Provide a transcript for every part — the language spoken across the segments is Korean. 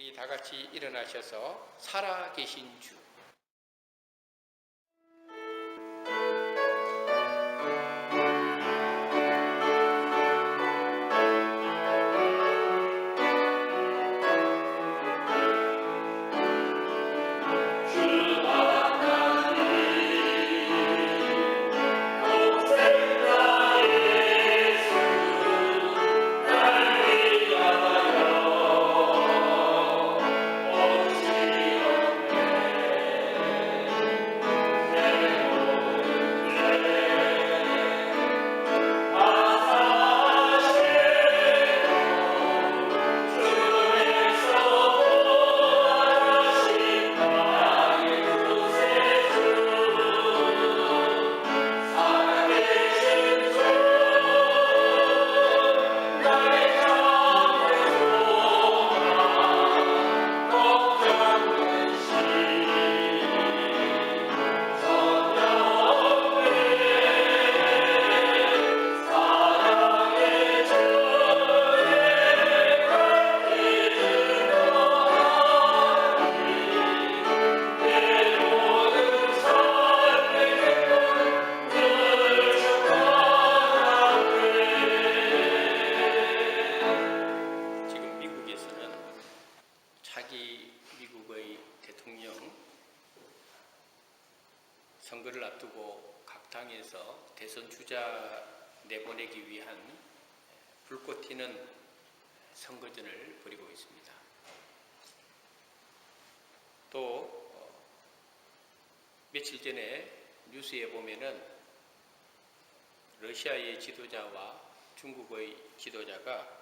우리 다 같이 일어나셔서 살아계신 주. 미국의 대통령 선거를 앞두고 각 당에서 대선 주자 내보내기 위한 불꽃 튀는 선거전을 벌이고 있습니다. 또 며칠 전에 뉴스에 보면은 러시아의 지도자와 중국의 지도자가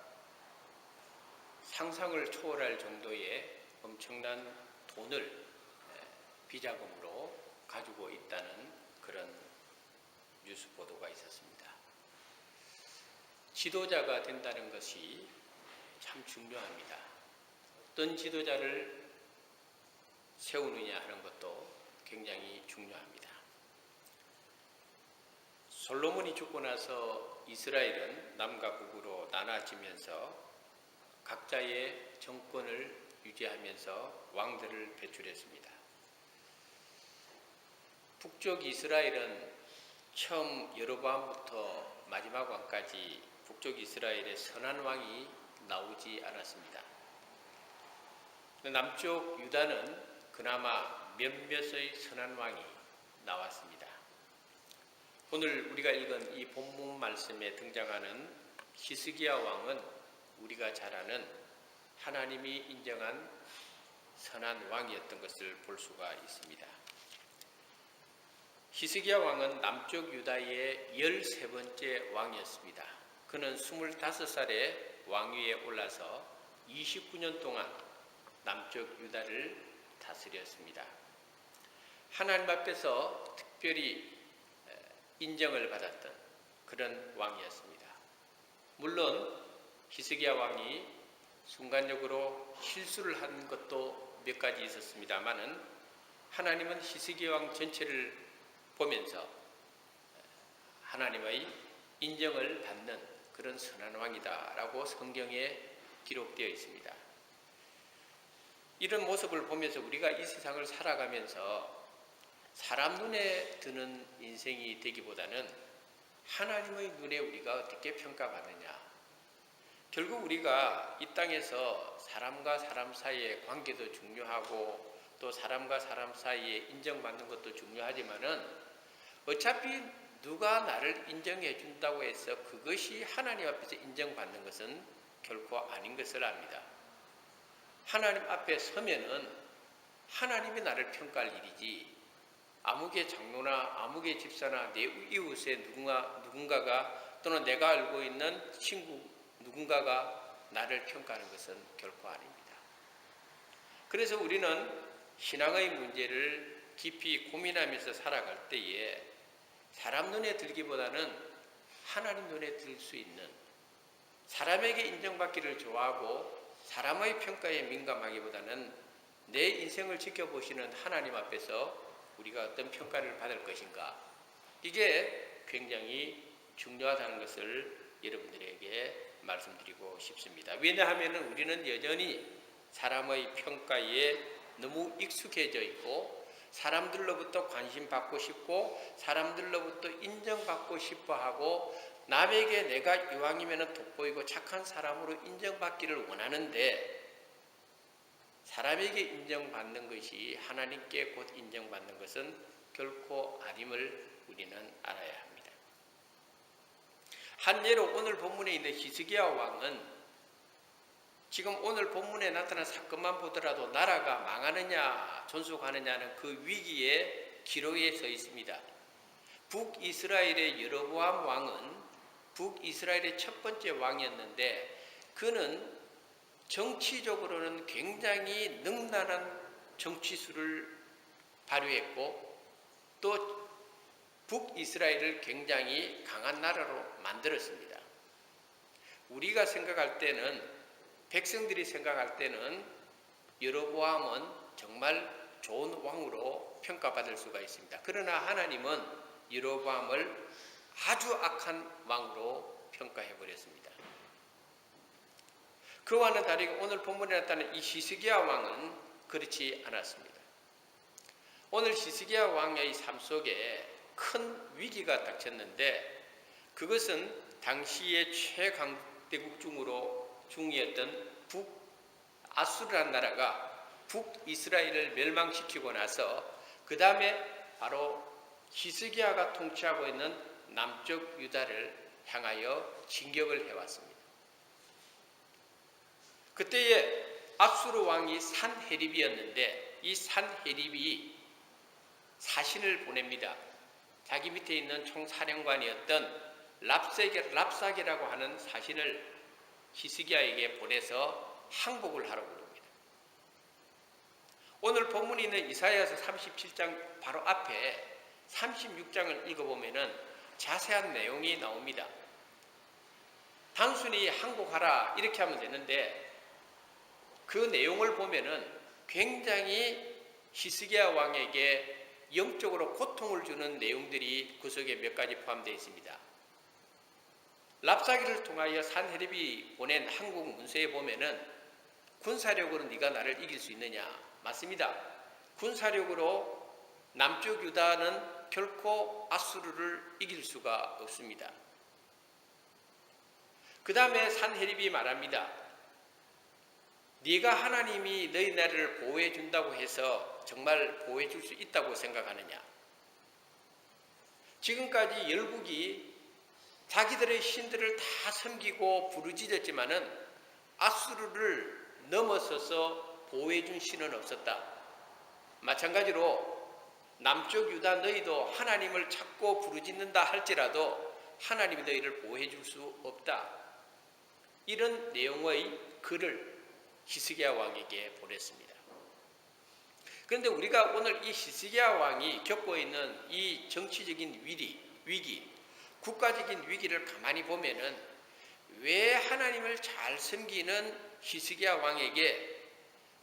상상을 초월할 정도의 엄청난 돈을 비자금으로 가지고 있다는 그런 뉴스 보도가 있었습니다. 지도자가 된다는 것이 참 중요합니다. 어떤 지도자를 세우느냐 하는 것도 굉장히 중요합니다. 솔로몬이 죽고 나서 이스라엘은 남과 북으로 나눠지면서 각자의 정권을 유지하면서 왕들을 배출했습니다. 북쪽 이스라엘은 처음 여로보암부터 마지막 왕까지 북쪽 이스라엘의 선한 왕이 나오지 않았습니다. 남쪽 유다는 그나마 몇몇의 선한 왕이 나왔습니다. 오늘 우리가 읽은 이 본문 말씀에 등장하는 히스기야 왕은 우리가 잘 아는 하나님이 인정한 선한 왕이었던 것을 볼 수가 있습니다. 히스기야 왕은 남쪽 유다의 13번째 왕이었습니다. 그는 25살에 왕위에 올라서 29년 동안 남쪽 유다를 다스렸습니다. 하나님 앞에서 특별히 인정을 받았던 그런 왕이었습니다. 물론 히스기야 왕이 순간적으로 실수를 한 것도 몇 가지 있었습니다만은 하나님은 히스기야 왕 전체를 보면서 하나님의 인정을 받는 그런 선한 왕이다라고 성경에 기록되어 있습니다. 이런 모습을 보면서 우리가 이 세상을 살아가면서 사람 눈에 드는 인생이 되기보다는 하나님의 눈에 우리가 어떻게 평가받느냐. 결국 우리가 이 땅에서 사람과 사람 사이의 관계도 중요하고 또 사람과 사람 사이에 인정받는 것도 중요하지만은 어차피 누가 나를 인정해 준다고 해서 그것이 하나님 앞에서 인정받는 것은 결코 아닌 것을 압니다. 하나님 앞에 서면은 하나님이 나를 평가할 일이지 아무개 장로나 아무개 집사나 내 이웃의 누군가가 또는 내가 알고 있는 친구 누군가가 나를 평가하는 것은 결코 아닙니다. 그래서 우리는 신앙의 문제를 깊이 고민하면서 살아갈 때에 사람 눈에 들기보다는 하나님 눈에 들 수 있는, 사람에게 인정받기를 좋아하고 사람의 평가에 민감하기보다는 내 인생을 지켜보시는 하나님 앞에서 우리가 어떤 평가를 받을 것인가, 이게 굉장히 중요하다는 것을 여러분들에게 말씀드리고 싶습니다. 왜냐하면 우리는 여전히 사람의 평가에 너무 익숙해져 있고 사람들로부터 관심받고 싶고 사람들로부터 인정받고 싶어하고 남에게 내가 이왕이면 돋보이고 착한 사람으로 인정받기를 원하는데 사람에게 인정받는 것이 하나님께 곧 인정받는 것은 결코 아님을 우리는 알아야 합니다. 한 예로 오늘 본문에 있는 히스기야 왕은 지금 오늘 본문에 나타난 사건만 보더라도 나라가 망하느냐 존속하느냐는 그 위기의 기로에 서 있습니다. 북이스라엘의 여로보암 왕은 북이스라엘의 첫 번째 왕이었는데 그는 정치적으로는 굉장히 능란한 정치술을 발휘했고 또 북이스라엘을 굉장히 강한 나라로 만들었습니다. 우리가 생각할 때는 백성들이 생각할 때는 여로보암은 정말 좋은 왕으로 평가받을 수가 있습니다. 그러나 하나님은 여로보암을 아주 악한 왕으로 평가해버렸습니다. 그와는 다르게 오늘 본문에 나타난 이 히스기야 왕은 그렇지 않았습니다. 오늘 히스기야 왕의 삶 속에 큰 위기가 닥쳤는데 그것은 당시의 최강대국 중이었던 북아수르라는 나라가 북이스라엘을 멸망시키고 나서 그 다음에 바로 히스기야가 통치하고 있는 남쪽 유다를 향하여 진격을 해왔습니다. 그때에 아수르 왕이 산헤립이었는데 이 산헤립이 사신을 보냅니다. 자기 밑에 있는 총사령관이었던 랍사게라고 하는 사신을 히스기야에게 보내서 항복을 하라고 합니다. 오늘 본문에 있는 이사야서 37장 바로 앞에 36장을 읽어보면 자세한 내용이 나옵니다. 단순히 항복하라 이렇게 하면 되는데 그 내용을 보면은 굉장히 히스기야 왕에게 영적으로 고통을 주는 내용들이 그 속에 몇 가지 포함되어 있습니다. 랍사기를 통하여 산헤립이 보낸 한국 문서에 보면은 군사력으로 네가 나를 이길 수 있느냐? 맞습니다. 군사력으로 남쪽 유다는 결코 아수르를 이길 수가 없습니다. 그 다음에 산헤립이 말합니다. 네가 하나님이 너희 나라를 보호해 준다고 해서 정말 보호해 줄 수 있다고 생각하느냐? 지금까지 열국이 자기들의 신들을 다 섬기고 부르짖었지만은 아수르를 넘어서서 보호해 준 신은 없었다. 마찬가지로 남쪽 유다 너희도 하나님을 찾고 부르짖는다 할지라도 하나님이 너희를 보호해 줄 수 없다. 이런 내용의 글을 히스기야 왕에게 보냈습니다. 그런데 우리가 오늘 이 히스기야 왕이 겪고 있는 이 정치적인 위기, 국가적인 위기를 가만히 보면은 왜 하나님을 잘 섬기는 히스기야 왕에게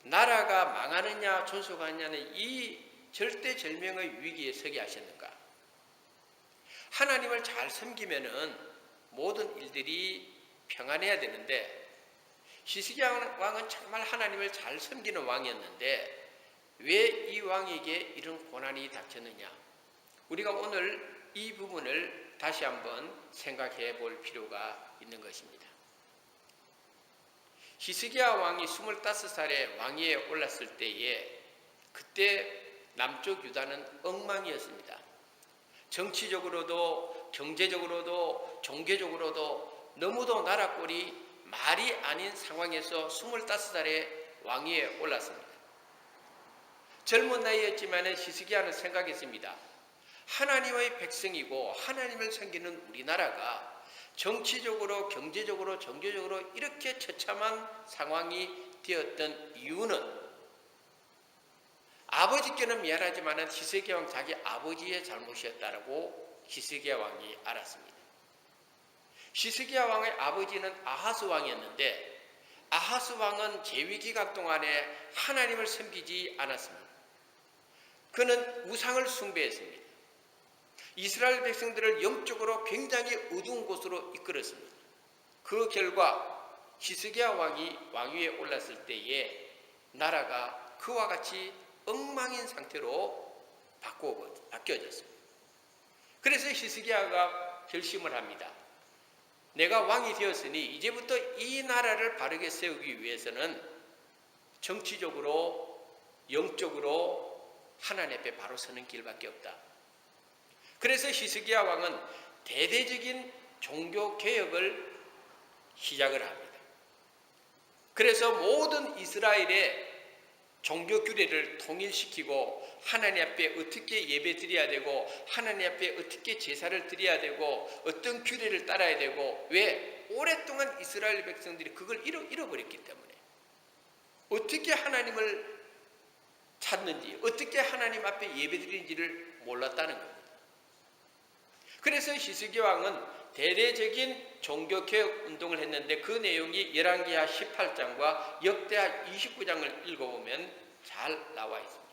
나라가 망하느냐 존속하느냐는 이 절대절명의 위기에 서게 하셨는가? 하나님을 잘 섬기면은 모든 일들이 평안해야 되는데 히스기야 왕은 정말 하나님을 잘 섬기는 왕이었는데 왜 이 왕에게 이런 고난이 닥쳤느냐? 우리가 오늘 이 부분을 다시 한번 생각해 볼 필요가 있는 것입니다. 히스기야 왕이 25살에 왕위에 올랐을 때에 그때 남쪽 유다는 엉망이었습니다. 정치적으로도 경제적으로도 종교적으로도 너무도 나라 꼴이 말이 아닌 상황에서 25살에 왕위에 올랐습니다. 젊은 나이였지만 히스기야는 생각했습니다. 하나님의 백성이고 하나님을 섬기는 우리나라가 정치적으로 경제적으로 종교적으로 이렇게 처참한 상황이 되었던 이유는 아버지께는 미안하지만 히스기야 왕 자기 아버지의 잘못이었다라고 히스기야 왕이 알았습니다. 히스기야 왕의 아버지는 아하스 왕이었는데 아하스 왕은 재위기간 동안에 하나님을 섬기지 않았습니다. 그는 우상을 숭배했습니다. 이스라엘 백성들을 영적으로 굉장히 어두운 곳으로 이끌었습니다. 그 결과 히스기야 왕이 왕위에 올랐을 때에 나라가 그와 같이 엉망인 상태로 바뀌어졌습니다. 그래서 히스기야가 결심을 합니다. 내가 왕이 되었으니 이제부터 이 나라를 바르게 세우기 위해서는 정치적으로, 영적으로 하나님 앞에 바로 서는 길밖에 없다. 그래서 히스기야 왕은 대대적인 종교 개혁을 시작을 합니다. 그래서 모든 이스라엘의 종교 규례를 통일시키고 하나님 앞에 어떻게 예배 드려야 되고 하나님 앞에 어떻게 제사를 드려야 되고 어떤 규례를 따라야 되고, 왜? 오랫동안 이스라엘 백성들이 그걸 잃어버렸기 때문에 어떻게 하나님을 찾는지, 어떻게 하나님 앞에 예배 드리는지를 몰랐다는 겁니다. 그래서 히스기야 왕은 대대적인 종교개혁 운동을 했는데 그 내용이 열왕기하 18장과 역대하 29장을 읽어보면 잘 나와 있습니다.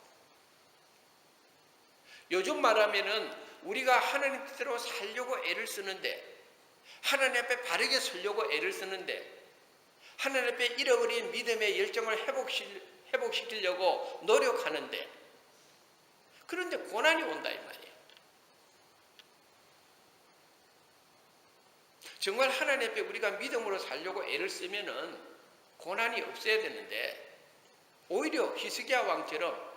요즘 말하면은 우리가 하나님 뜻대로 살려고 애를 쓰는데, 하나님 앞에 바르게 서려고 애를 쓰는데, 하나님 앞에 잃어버린 믿음의 열정을 회복시키려고 노력하는데, 그런데 고난이 온다 이 말이에요. 정말 하나님 앞에 우리가 믿음으로 살려고 애를 쓰면은 고난이 없어야 되는데, 오히려 히스기야 왕처럼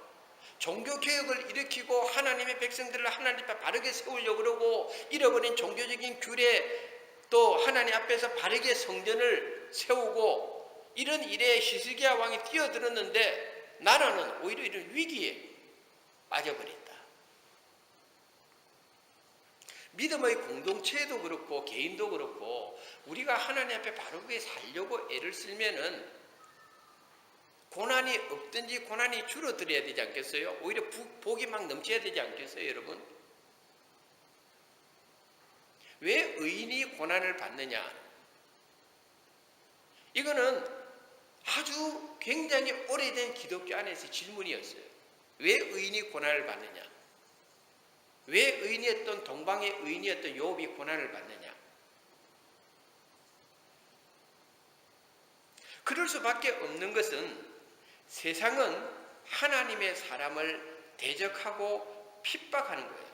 종교개혁을 일으키고 하나님의 백성들을 하나님 앞에 바르게 세우려고 그러고 잃어버린 종교적인 규례, 또 하나님 앞에서 바르게 성전을 세우고 이런 일에 히스기야 왕이 뛰어들었는데 나라는 오히려 이런 위기에 빠져버린다. 믿음의 공동체도 그렇고 개인도 그렇고 우리가 하나님 앞에 바르게 살려고 애를 쓰면은 고난이 없든지 고난이 줄어들어야 되지 않겠어요? 오히려 복이 막 넘쳐야 되지 않겠어요, 여러분? 왜 의인이 고난을 받느냐? 이거는 아주 굉장히 오래된 기독교 안에서 질문이었어요. 왜 의인이 고난을 받느냐? 왜 의인이었던 동방의 의인이었던 욥이 고난을 받느냐? 그럴 수밖에 없는 것은 세상은 하나님의 사람을 대적하고 핍박하는 거예요.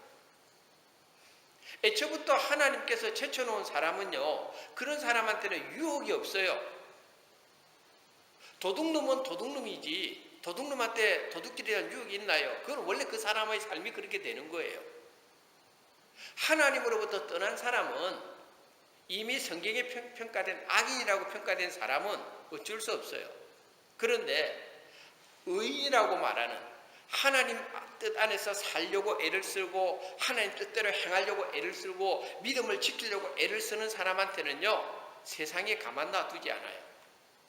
애초부터 하나님께서 제쳐놓은 사람은요, 그런 사람한테는 유혹이 없어요. 도둑놈은 도둑놈이지 도둑놈한테 도둑질에 대한 유혹이 있나요? 그건 원래 그 사람의 삶이 그렇게 되는 거예요. 하나님으로부터 떠난 사람은, 이미 성경에 평가된 악인이라고 평가된 사람은 어쩔 수 없어요. 그런데 의인이라고 말하는, 하나님 뜻 안에서 살려고 애를 쓰고 하나님 뜻대로 행하려고 애를 쓰고 믿음을 지키려고 애를 쓰는 사람한테는요, 세상에 가만 놔두지 않아요.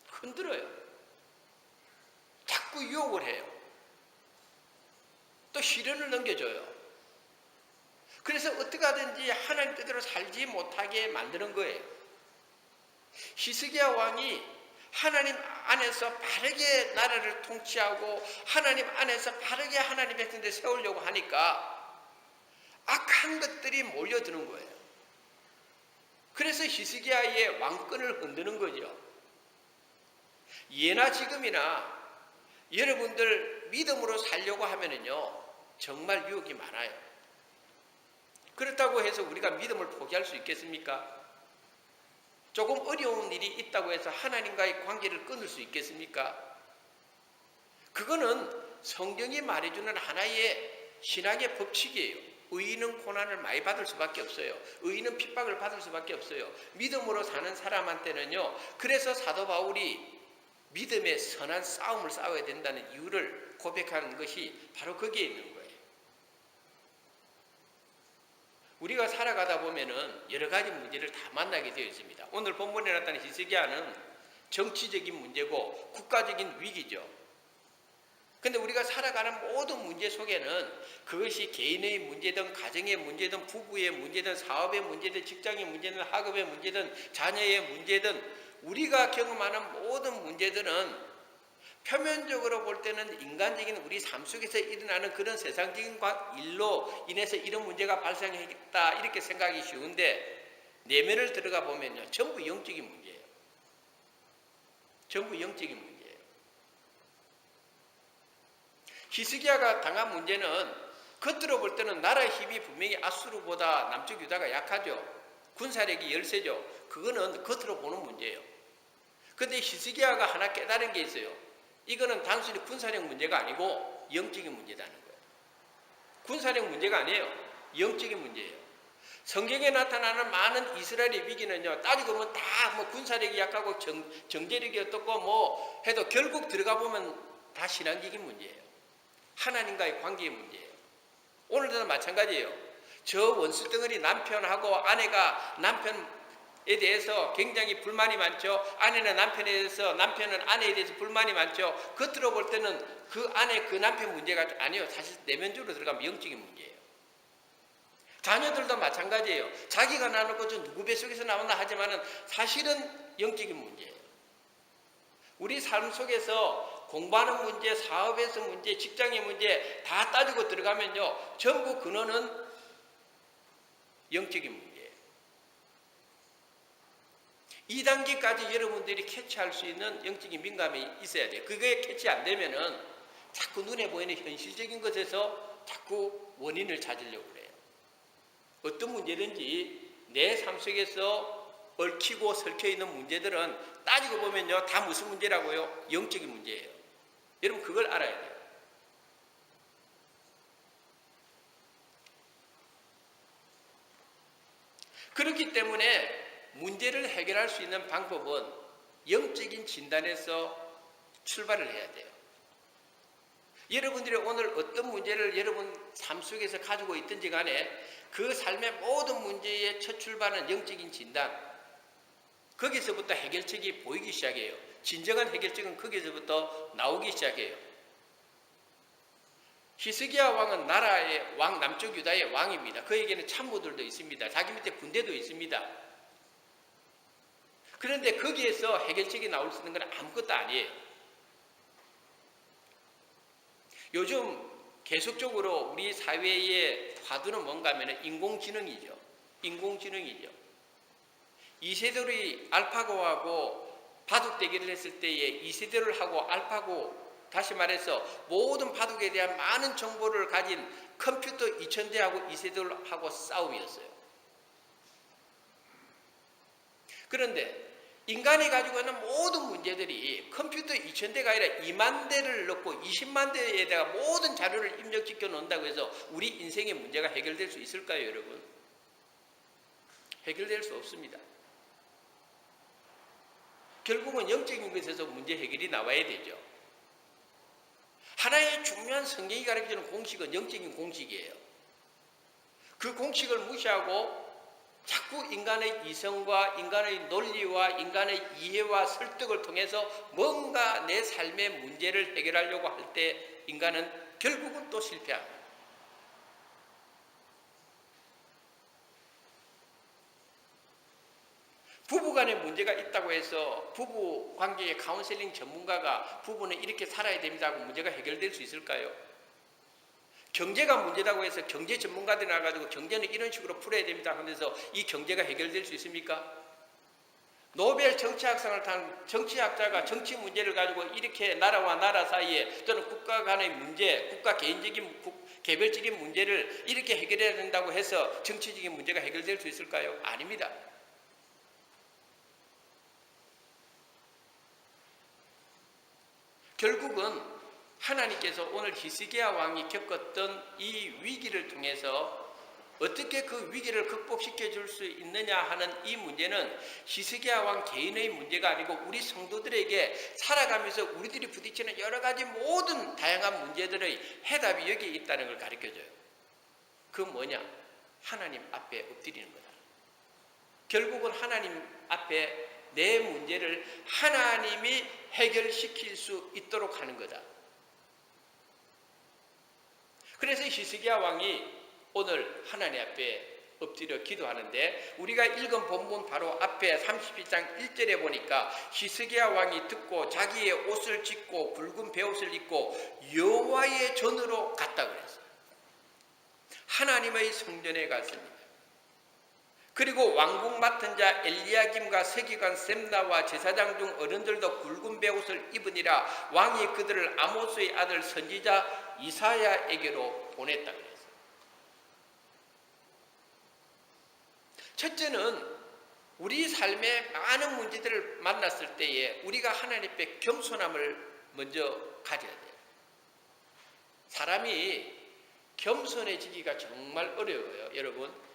흔들어요. 자꾸 유혹을 해요. 또 시련을 넘겨줘요. 그래서 어떻게 하든지 하나님 뜻대로 살지 못하게 만드는 거예요. 히스기야 왕이 하나님 안에서 바르게 나라를 통치하고 하나님 안에서 바르게 하나님 백성들 세우려고 하니까 악한 것들이 몰려드는 거예요. 그래서 히스기야의 왕권을 흔드는 거죠. 예나 지금이나 여러분들 믿음으로 살려고 하면은요, 정말 유혹이 많아요. 그렇다고 해서 우리가 믿음을 포기할 수 있겠습니까? 조금 어려운 일이 있다고 해서 하나님과의 관계를 끊을 수 있겠습니까? 그거는 성경이 말해주는 하나의 신앙의 법칙이에요. 의인은 고난을 많이 받을 수밖에 없어요. 의인은 핍박을 받을 수밖에 없어요. 믿음으로 사는 사람한테는요, 그래서 사도 바울이 믿음의 선한 싸움을 싸워야 된다는 이유를 고백하는 것이 바로 거기에 있는 거예요. 우리가 살아가다 보면은 여러 가지 문제를 다 만나게 되어 있습니다. 오늘 본문에 나타난 히스기야는 정치적인 문제고 국가적인 위기죠. 근데 우리가 살아가는 모든 문제 속에는 그것이 개인의 문제든 가정의 문제든 부부의 문제든 사업의 문제든 직장의 문제든 학업의 문제든 자녀의 문제든 우리가 경험하는 모든 문제들은 표면적으로 볼 때는 인간적인 우리 삶 속에서 일어나는 그런 세상적인 일로 인해서 이런 문제가 발생했다 이렇게 생각이 쉬운데, 내면을 들어가 보면요, 전부 영적인 문제예요. 전부 영적인 문제예요. 히스기야가 당한 문제는 겉으로 볼 때는 나라의 힘이 분명히 아수르보다 남쪽 유다가 약하죠. 군사력이 열세죠. 그거는 겉으로 보는 문제예요. 그런데 히스기야가 하나 깨달은 게 있어요. 이거는 단순히 군사력 문제가 아니고 영적인 문제라는 거예요. 군사력 문제가 아니에요. 영적인 문제예요. 성경에 나타나는 많은 이스라엘의 위기는요, 따지고 보면 다 뭐 군사력이 약하고 정제력이 어떻고 뭐 해도 결국 들어가 보면 다 신앙적인 문제예요. 하나님과의 관계의 문제예요. 오늘도 마찬가지예요. 저 원수덩어리 남편하고 아내가 남편에 대해서 굉장히 불만이 많죠. 아내는 남편에 대해서, 남편은 아내에 대해서 불만이 많죠. 겉으로 볼 때는 그 아내, 그 남편 문제가 아니에요. 사실 내면적으로 들어가면 영적인 문제예요. 자녀들도 마찬가지예요. 자기가 나누고 저 누구 뱃속에서 나왔나 하지만은 사실은 영적인 문제예요. 우리 삶 속에서 공부하는 문제, 사업에서 문제, 직장의 문제 다 따지고 들어가면요, 전부 근원은 영적인 문제예요. 2단계까지 여러분들이 캐치할 수 있는 영적인 민감이 있어야 돼요. 그게 캐치 안 되면은 자꾸 눈에 보이는 현실적인 것에서 자꾸 원인을 찾으려고 그래요. 어떤 문제든지 내 삶 속에서 얽히고 설켜 있는 문제들은 따지고 보면요, 다 무슨 문제라고요? 영적인 문제예요. 여러분 그걸 알아야 돼요. 그렇기 때문에 문제를 해결할 수 있는 방법은 영적인 진단에서 출발을 해야 돼요. 여러분들이 오늘 어떤 문제를 여러분 삶 속에서 가지고 있든지 간에 그 삶의 모든 문제의 첫 출발은 영적인 진단. 거기서부터 해결책이 보이기 시작해요. 진정한 해결책은 거기서부터 나오기 시작해요. 히스기야 왕은 나라의 왕, 남쪽 유다의 왕입니다. 그에게는 참모들도 있습니다. 자기 밑에 군대도 있습니다. 그런데 거기에서 해결책이 나올 수 있는 건 아무것도 아니에요. 요즘 계속적으로 우리 사회의 화두는 뭔가 하면 인공지능이죠. 인공지능이죠. 이세돌이 알파고하고 바둑 대결을 했을 때에 이세돌하고 알파고, 다시 말해서 모든 바둑에 대한 많은 정보를 가진 컴퓨터 2000대하고 이세돌하고 싸움이었어요. 그런데 인간이 가지고 있는 모든 문제들이 컴퓨터 2000대가 아니라 2만 대를 넣고 20만 대에다가 모든 자료를 입력시켜 놓는다고 해서 우리 인생의 문제가 해결될 수 있을까요, 여러분? 해결될 수 없습니다. 결국은 영적인 것에서 문제 해결이 나와야 되죠. 하나의 중요한 성경이 가르쳐주는 공식은 영적인 공식이에요. 그 공식을 무시하고 자꾸 인간의 이성과 인간의 논리와 인간의 이해와 설득을 통해서 뭔가 내 삶의 문제를 해결하려고 할 때 인간은 결국은 또 실패합니다. 부부간에 문제가 있다고 해서 부부 관계의 카운셀링 전문가가 부부는 이렇게 살아야 됩니다 하고 문제가 해결될 수 있을까요? 경제가 문제라고 해서 경제 전문가들이 나와가지고 경제는 이런 식으로 풀어야 됩니다 하면서 이 경제가 해결될 수 있습니까? 노벨 정치학상을 탄 정치학자가 정치 문제를 가지고 이렇게 나라와 나라 사이에 또는 국가 간의 문제, 국가 개별적인 문제를 이렇게 해결해야 된다고 해서 정치적인 문제가 해결될 수 있을까요? 아닙니다. 결국은 하나님께서 오늘 히스기야 왕이 겪었던 이 위기를 통해서 어떻게 그 위기를 극복시켜 줄 수 있느냐 하는 이 문제는 히스기야 왕 개인의 문제가 아니고 우리 성도들에게 살아가면서 우리들이 부딪히는 여러 가지 모든 다양한 문제들의 해답이 여기에 있다는 걸 가르쳐줘요. 그 뭐냐? 하나님 앞에 엎드리는 거다. 결국은 하나님 앞에 내 문제를 하나님이 해결시킬 수 있도록 하는 거다. 그래서 히스기야 왕이 오늘 하나님 앞에 엎드려 기도하는데 우리가 읽은 본문 바로 앞에 32장 1절에 보니까 히스기야 왕이 듣고 자기의 옷을 찢고 붉은 베옷을 입고 여호와의 전으로 갔다 그랬어요. 하나님의 성전에 갔습니다. 그리고 왕궁 맡은 자 엘리야김과 서기관 셈나와 제사장 중 어른들도 굵은 베옷을 입으니라. 왕이 그들을 아모스의 아들 선지자 이사야에게로 보냈다 그랬어요. 첫째는 우리 삶의 많은 문제들을 만났을 때에 우리가 하나님 앞에 겸손함을 먼저 가져야 돼요. 사람이 겸손해지기가 정말 어려워요. 여러분,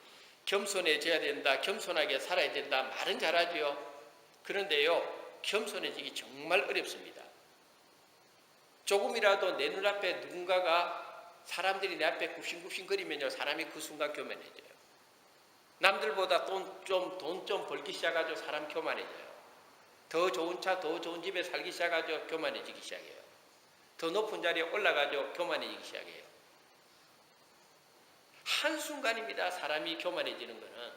겸손해져야 된다, 겸손하게 살아야 된다 말은 잘하죠. 그런데요, 겸손해지기 정말 어렵습니다. 조금이라도 내 눈앞에 누군가가 사람들이 내 앞에 굽신굽신거리면요, 사람이 그 순간 교만해져요. 남들보다 돈 좀 벌기 시작하죠. 사람 교만해져요. 더 좋은 차, 더 좋은 집에 살기 시작하죠. 교만해지기 시작해요. 더 높은 자리에 올라가죠. 교만해지기 시작해요. 한순간입니다. 사람이 교만해지는 것은.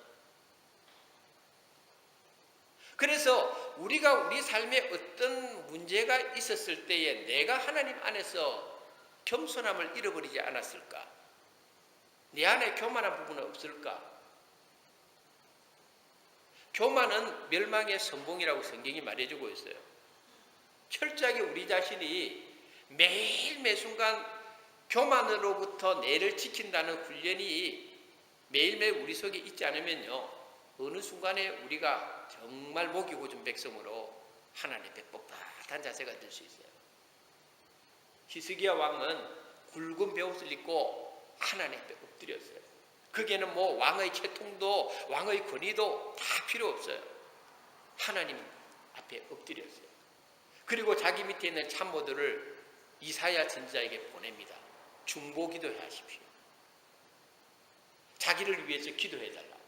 그래서 우리가 우리 삶에 어떤 문제가 있었을 때에 내가 하나님 안에서 겸손함을 잃어버리지 않았을까? 내 안에 교만한 부분은 없을까? 교만은 멸망의 선봉이라고 성경이 말해주고 있어요. 철저하게 우리 자신이 매일 매순간 교만으로부터 내를 지킨다는 훈련이 매일매일 우리 속에 있지 않으면요, 어느 순간에 우리가 정말 목이 고준 백성으로 하나님 앞에 뻣뻣한 자세가 될 수 있어요. 히스기야 왕은 굵은 베옷을 입고 하나님 앞에 엎드렸어요. 거기에는 뭐 왕의 채통도 왕의 권위도 다 필요 없어요. 하나님 앞에 엎드렸어요. 그리고 자기 밑에 있는 참모들을 이사야 선지자에게 보냅니다. 중보 기도해 하십시오. 자기를 위해서 기도해 달라고.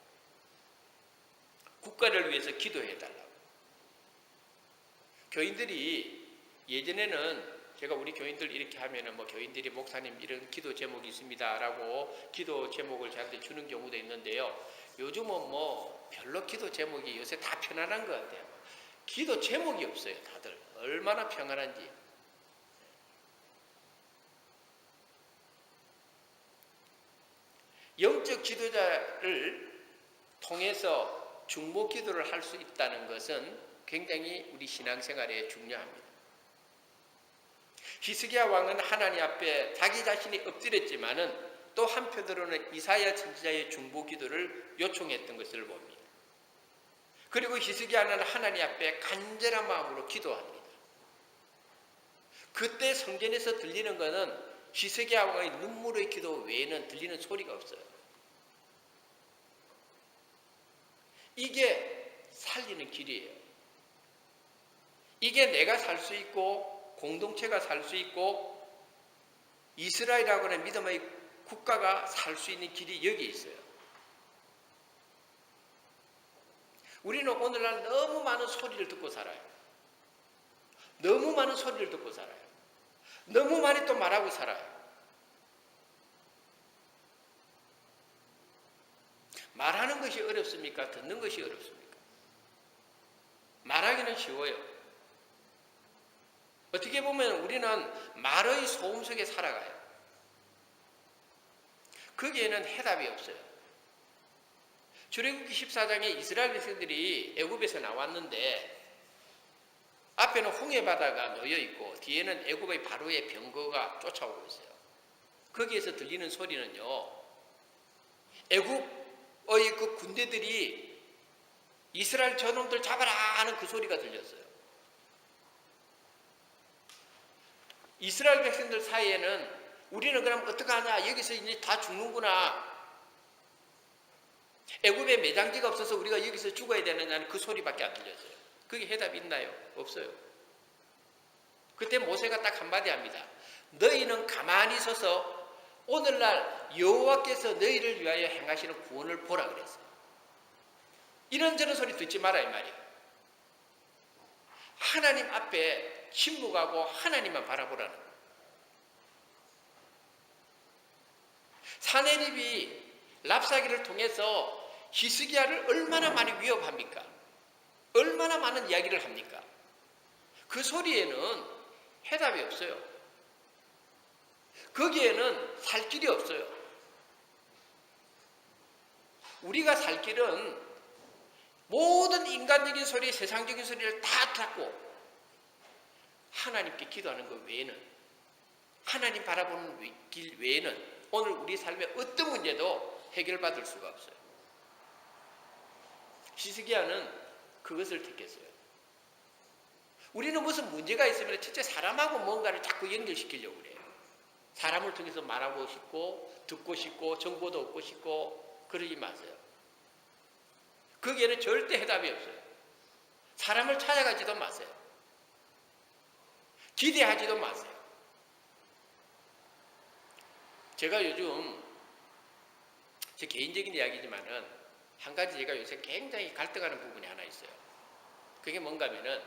국가를 위해서 기도해 달라고. 교인들이 예전에는 제가 우리 교인들 이렇게 하면은 뭐 교인들이 목사님 이런 기도 제목이 있습니다라고 기도 제목을 저한테 주는 경우도 있는데요. 요즘은 뭐 별로 기도 제목이 요새 다 편안한 것 같아요. 기도 제목이 없어요. 다들 얼마나 평안한지. 영적 지도자를 통해서 중보 기도를 할 수 있다는 것은 굉장히 우리 신앙생활에 중요합니다. 히스기야 왕은 하나님 앞에 자기 자신이 엎드렸지만은 또 한편으로는 이사야 선지자의 중보 기도를 요청했던 것을 봅니다. 그리고 히스기야는 하나님 앞에 간절한 마음으로 기도합니다. 그때 성전에서 들리는 것은 히스기야 왕의 눈물의 기도 외에는 들리는 소리가 없어요. 이게 살리는 길이에요. 이게 내가 살 수 있고 공동체가 살 수 있고 이스라엘이라고 하는 믿음의 국가가 살 수 있는 길이 여기 있어요. 우리는 오늘날 너무 많은 소리를 듣고 살아요. 너무 많은 소리를 듣고 살아요. 너무 많이 또 말하고 살아요. 말하는 것이 어렵습니까? 듣는 것이 어렵습니까? 말하기는 쉬워요. 어떻게 보면 우리는 말의 소음 속에 살아가요. 거기에는 해답이 없어요. 출애굽기 14장에 이스라엘 백성들이 애굽에서 나왔는데 앞에는 홍해 바다가 놓여 있고 뒤에는 애굽의 바로의 병거가 쫓아오고 있어요. 거기에서 들리는 소리는요, 애굽의 그 군대들이 이스라엘 저놈들 잡아라 하는 그 소리가 들렸어요. 이스라엘 백성들 사이에는 우리는 그럼 어떡하냐, 여기서 이제 다 죽는구나, 애굽에 매장지가 없어서 우리가 여기서 죽어야 되느냐는 그 소리밖에 안 들렸어요. 그게 해답이 있나요? 없어요. 그때 모세가 딱 한마디 합니다. 너희는 가만히 서서 오늘날 여호와께서 너희를 위하여 행하시는 구원을 보라 그랬어요. 이런저런 소리 듣지 마라 이 말이에요. 하나님 앞에 침묵하고 하나님만 바라보라는 거예요. 사내립이 랍사기를 통해서 히스기야를 얼마나 많이 위협합니까? 얼마나 많은 이야기를 합니까? 그 소리에는 해답이 없어요. 거기에는 살 길이 없어요. 우리가 살 길은 모든 인간적인 소리, 세상적인 소리를 다 닫고 하나님께 기도하는 것 외에는, 하나님 바라보는 길 외에는 오늘 우리 삶의 어떤 문제도 해결받을 수가 없어요. 히스기야는 그것을 택했어요. 우리는 무슨 문제가 있으면 첫째 사람하고 뭔가를 자꾸 연결시키려고 그래요. 사람을 통해서 말하고 싶고 듣고 싶고 정보도 얻고 싶고 그러지 마세요. 거기에는 절대 해답이 없어요. 사람을 찾아가지도 마세요. 기대하지도 마세요. 제가 요즘 제 개인적인 이야기지만은 한 가지 제가 요새 굉장히 갈등하는 부분이 하나 있어요. 그게 뭔가 하면은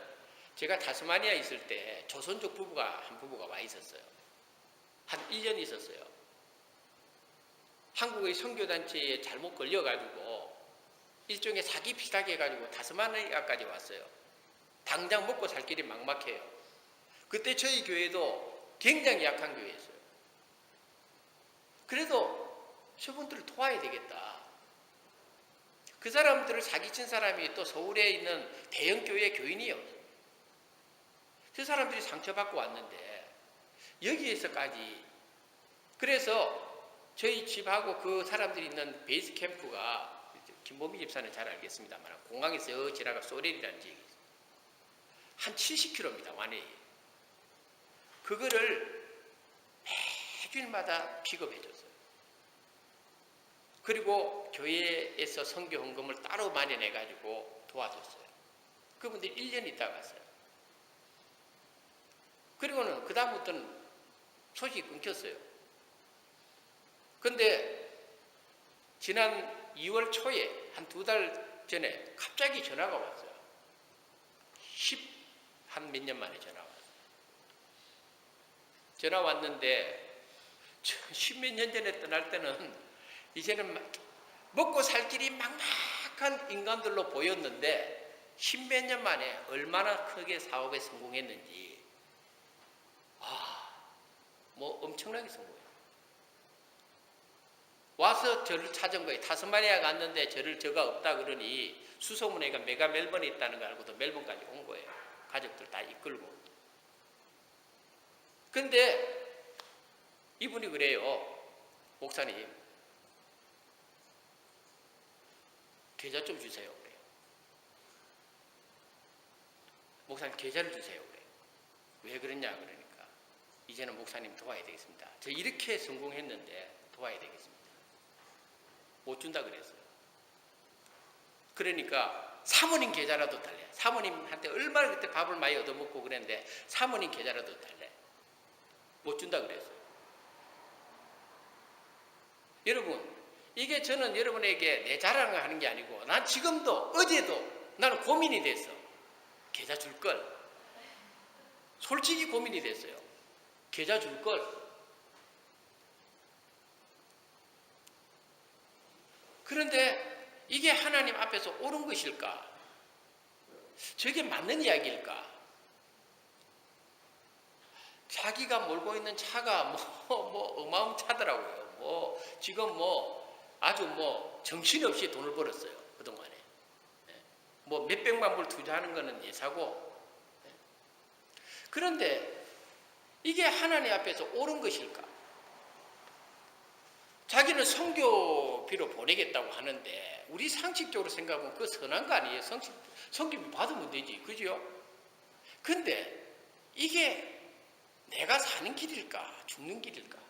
제가 타스마니아에 있을 때 조선족 한 부부가 와 있었어요. 한 1년 있었어요. 한국의 선교단체에 잘못 걸려가지고 일종의 사기 비슷하게 해가지고 타스마니아까지 왔어요. 당장 먹고 살 길이 막막해요. 그때 저희 교회도 굉장히 약한 교회였어요. 그래도 저분들을 도와야 되겠다. 그 사람들을 사기친 사람이 또 서울에 있는 대형교회 교인이에요. 그 사람들이 상처받고 왔는데 여기에서까지, 그래서 저희 집하고 그 사람들이 있는 베이스 캠프가, 김보미 집사는 잘 알겠습니다만 공항에서 지나가 소렐이라는 지역이 있어요. 한 70km입니다. 완해에. 그거를 매주일마다 픽업해 줬어요. 그리고 교회에서 선교 헌금을 따로 마련해 가지고 도와줬어요. 그분들이 1년 있다 갔어요. 그리고는 그 다음부터는 소식이 끊겼어요. 근데 지난 2월 초에 한 2달 전에 갑자기 전화가 왔어요. 한 몇 년 만에 전화 왔어요. 전화 왔는데 10몇 년 전에 떠날 때는 이제는 먹고 살 길이 막막한 인간들로 보였는데 10몇 년 만에 얼마나 크게 사업에 성공했는지, 뭐 엄청나게 성공해요. 와서 저를 찾은 거예요. 타스마니아 갔는데 저가 없다 그러니 수소문회가 메가 멜번에 있다는 걸 알고도 멜번까지 온 거예요. 가족들 다 이끌고. 근데 이분이 그래요. 목사님, 계좌 좀 주세요. 그래요. 목사님 계좌를 주세요. 그래요. 왜 그러냐 그러니까 이제는 목사님 도와야 되겠습니다. 저 이렇게 성공했는데 도와야 되겠습니다. 못 준다 그랬어요. 그러니까 사모님 계좌라도 달래. 사모님한테 얼마나 그때 밥을 많이 얻어먹고 그랬는데 사모님 계좌라도 달래. 못 준다 그랬어요. 여러분, 이게 저는 여러분에게 내 자랑을 하는 게 아니고, 난 지금도 어제도 나는 고민이 됐어. 계좌 줄 걸. 솔직히 고민이 됐어요. 계좌 줄 걸. 그런데 이게 하나님 앞에서 옳은 것일까? 저게 맞는 이야기일까? 자기가 몰고 있는 차가 어마어마차더라고요. 지금 아주 정신없이 돈을 벌었어요. 그동안에. 몇백만 불 투자하는 거는 예사고. 그런데 이게 하나님 앞에서 옳은 것일까? 자기는 선교비로 보내겠다고 하는데 우리 상식적으로 생각하면 그거 선한 거 아니에요? 선교비 받으면 되지. 그죠? 근데 이게 내가 사는 길일까? 죽는 길일까?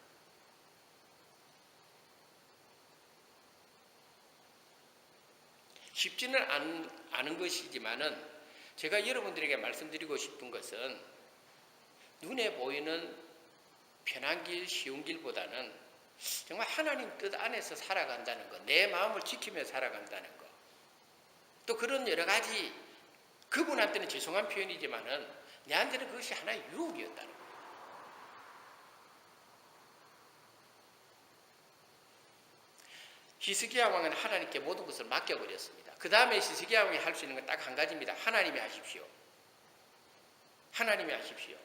쉽지는 않은 것이지만은 제가 여러분들에게 말씀드리고 싶은 것은 눈에 보이는 편한 길, 쉬운 길보다는 정말 하나님 뜻 안에서 살아간다는 것, 내 마음을 지키며 살아간다는 것, 또 그런 여러 가지, 그분한테는 죄송한 표현이지만은 내한테는 그것이 하나의 유혹이었다는 거예요. 히스기야 왕은 하나님께 모든 것을 맡겨버렸습니다. 그 다음에 히스기야 왕이 할 수 있는 건 딱 한 가지입니다. 하나님이 하십시오. 하나님이 하십시오.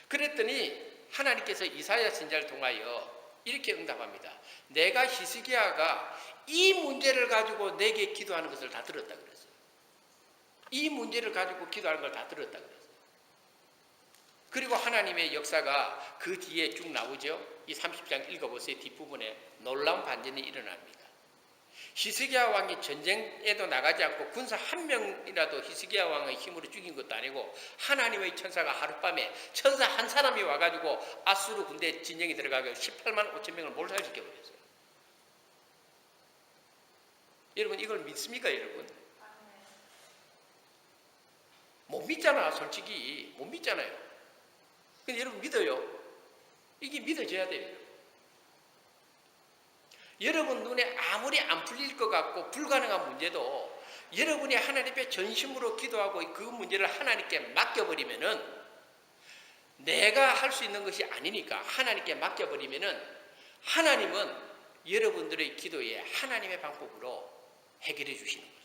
그랬더니 하나님께서 이사야 선지자를 통하여 이렇게 응답합니다. 내가 히스기야가 이 문제를 가지고 내게 기도하는 것을 다 들었다 그랬어요. 이 문제를 가지고 기도하는 걸 다 들었다 그랬어요. 그리고 하나님의 역사가 그 뒤에 쭉 나오죠. 이 30장 읽어보세요. 뒷부분에 놀라운 반전이 일어납니다. 히스기야 왕이 전쟁에도 나가지 않고 군사 한 명이라도 히스기야 왕의 힘으로 죽인 것도 아니고 하나님의 천사가 하룻밤에 천사 한 사람이 와가지고 아수르 군대 진영에 들어가서 18만 5천 명을 몰살시켜버렸어요. 여러분 이걸 믿습니까 여러분? 못 믿잖아. 솔직히 못 믿잖아요. 근데 여러분 믿어요. 이게 믿어져야 돼요. 여러분 눈에 아무리 안 풀릴 것 같고 불가능한 문제도 여러분이 하나님 앞에 전심으로 기도하고 그 문제를 하나님께 맡겨버리면은 내가 할 수 있는 것이 아니니까 하나님께 맡겨버리면은 하나님은 여러분들의 기도에 하나님의 방법으로 해결해 주시는 거예요.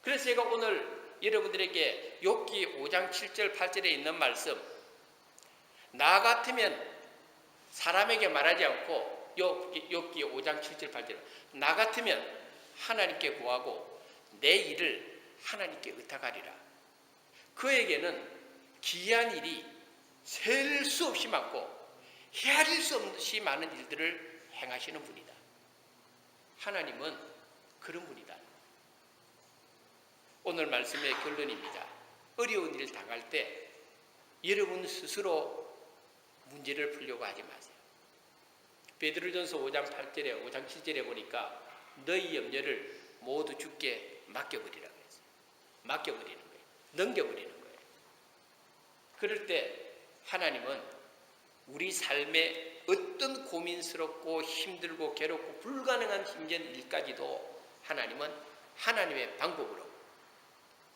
그래서 제가 오늘 여러분들에게 욥기 5장 7절 8절에 있는 말씀, 나 같으면 사람에게 말하지 않고 욥기 5장 7절 8절, 나 같으면 하나님께 구하고 내 일을 하나님께 의탁하리라. 그에게는 기이한 일이 셀 수 없이 많고 헤아릴 수 없이 많은 일들을 행하시는 분이다. 하나님은 그런 분이다. 오늘 말씀의 결론입니다. 어려운 일을 당할 때 여러분 스스로 문제를 풀려고 하지 마세요. 베드로전서 5장 8절에 5장 7절에 보니까 너희 염려를 모두 주께 맡겨버리라고 했어요. 맡겨버리는 거예요. 넘겨버리는 거예요. 그럴 때 하나님은 우리 삶에 어떤 고민스럽고 힘들고 괴롭고 불가능한 힘든 일까지도 하나님은 하나님의 방법으로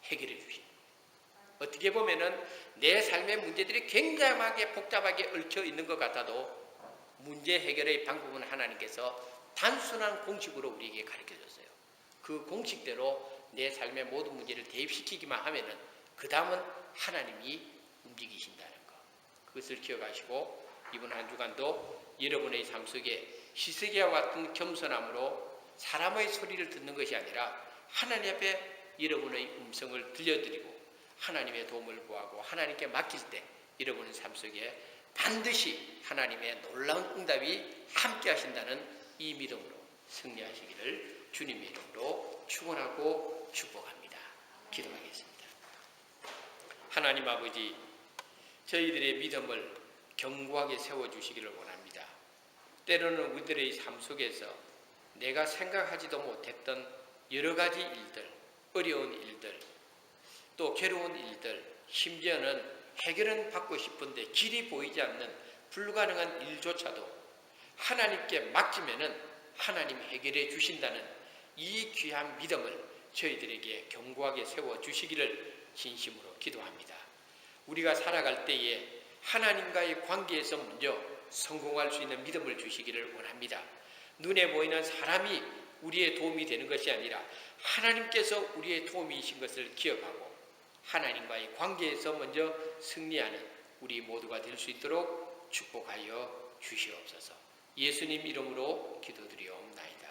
해결해 주십니다. 어떻게 보면은 내 삶의 문제들이 굉장하게 복잡하게 얽혀 있는 것 같아도 문제 해결의 방법은 하나님께서 단순한 공식으로 우리에게 가르쳐 줬어요. 그 공식대로 내 삶의 모든 문제를 대입시키기만 하면은 그 다음은 하나님이 움직이신다는 것. 그것을 기억하시고 이번 한 주간도 여러분의 삶 속에 히스기야와 같은 겸손함으로 사람의 소리를 듣는 것이 아니라 하나님 앞에 여러분의 음성을 들려드리고 하나님의 도움을 구하고 하나님께 맡길 때 여러분의 삶 속에 반드시 하나님의 놀라운 응답이 함께 하신다는 이 믿음으로 승리하시기를 주님의 이름으로 축원하고 축복합니다. 기도하겠습니다. 하나님 아버지, 저희들의 믿음을 견고하게 세워주시기를 원합니다. 때로는 우리들의 삶 속에서 내가 생각하지도 못했던 여러 가지 일들, 어려운 일들, 또 괴로운 일들, 심지어는 해결은 받고 싶은데 길이 보이지 않는 불가능한 일조차도 하나님께 맡기면은 하나님 해결해 주신다는 이 귀한 믿음을 저희들에게 견고하게 세워주시기를 진심으로 기도합니다. 우리가 살아갈 때에 하나님과의 관계에서 먼저 성공할 수 있는 믿음을 주시기를 원합니다. 눈에 보이는 사람이 우리의 도움이 되는 것이 아니라 하나님께서 우리의 도움이신 것을 기억하고 하나님과의 관계에서 먼저 승리하는 우리 모두가 될 수 있도록 축복하여 주시옵소서. 예수님 이름으로 기도드리옵나이다.